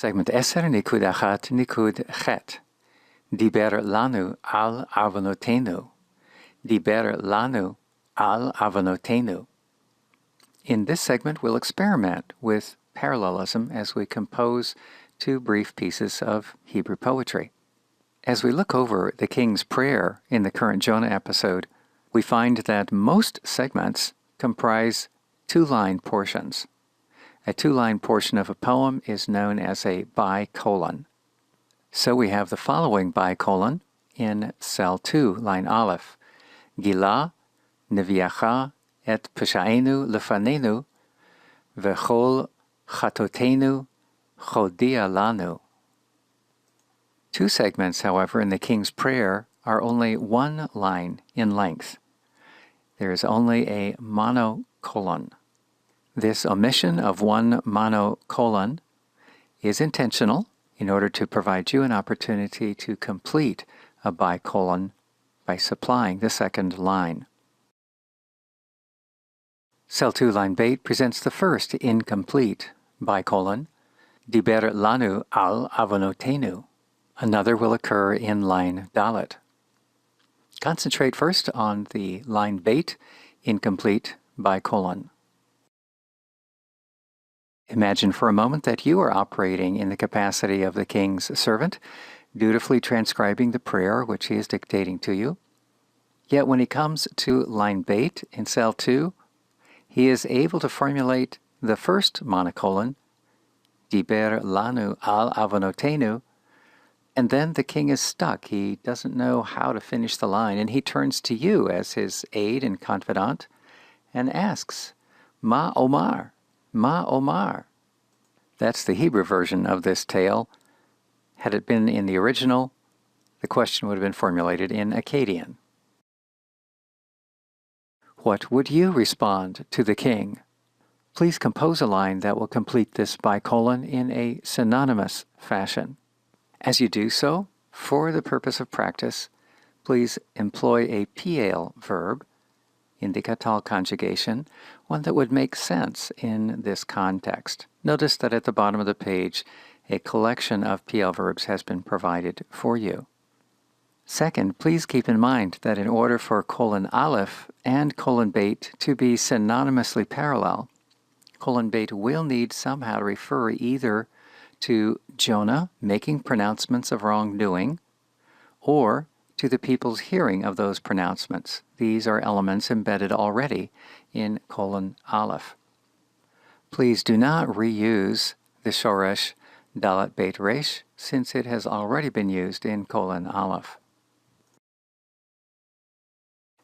Segment 10, Nikud Achat, Nikud chet. Diber lanu al avonotenu. Diber lanu al avonotenu. In this segment, we'll experiment with parallelism as we compose two brief pieces of Hebrew poetry. As we look over the King's Prayer in the current Jonah episode, we find that most segments comprise two-line portions. A two-line portion of a poem is known as a bicolon. So we have the following bicolon in cell 2, line Aleph. Gila, neviacha, et peshaenu lefanenu, vechol chatotenu chodia lanu. Two segments, however, in the King's Prayer are only one line in length. There is only a monocolon. This omission of one monocolon is intentional in order to provide you an opportunity to complete a bicolon by supplying the second line. Cell 2, line Beit presents the first incomplete bicolon, Diber lanu al avonotenu. Another will occur in line Dalet. Concentrate first on the line Beit incomplete bicolon. Imagine for a moment that you are operating in the capacity of the king's servant, dutifully transcribing the prayer which he is dictating to you. Yet when he comes to line Beit in cell 2, he is able to formulate the first monocolon, Diber lanu al avonotenu, and then the king is stuck. He doesn't know how to finish the line, and he turns to you as his aide and confidant and asks, Ma Omar, Ma Omar. That's the Hebrew version of this tale. Had it been in the original, the question would have been formulated in Akkadian. What would you respond to the king? Please compose a line that will complete this bicolon in a synonymous fashion. As you do so, for the purpose of practice, please employ a piel verb, indicatal conjugation, one that would make sense in this context. Notice that at the bottom of the page, a collection of piel verbs has been provided for you. Second, please keep in mind that in order for colon Aleph and colon Beit to be synonymously parallel, colon Beit will need somehow to refer either to Jonah making pronouncements of wrongdoing, or to the people's hearing of those pronouncements. These are elements embedded already in colon Aleph. Please do not reuse the shoresh dalet beit resh, since it has already been used in colon Aleph.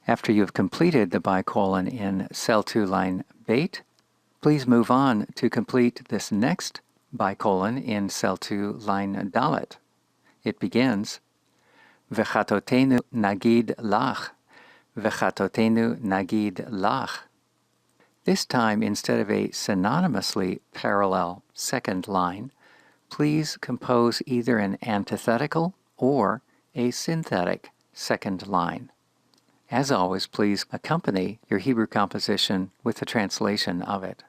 After you have completed the bicolon in cell 2, line Beit, please move on to complete this next bicolon in cell 2, line Dalet. It begins, V'chatotenu nagid lach, V'chatotenu nagid lach. This time, instead of a synonymously parallel second line, please compose either an antithetical or a synthetic second line. As always, please accompany your Hebrew composition with a translation of it.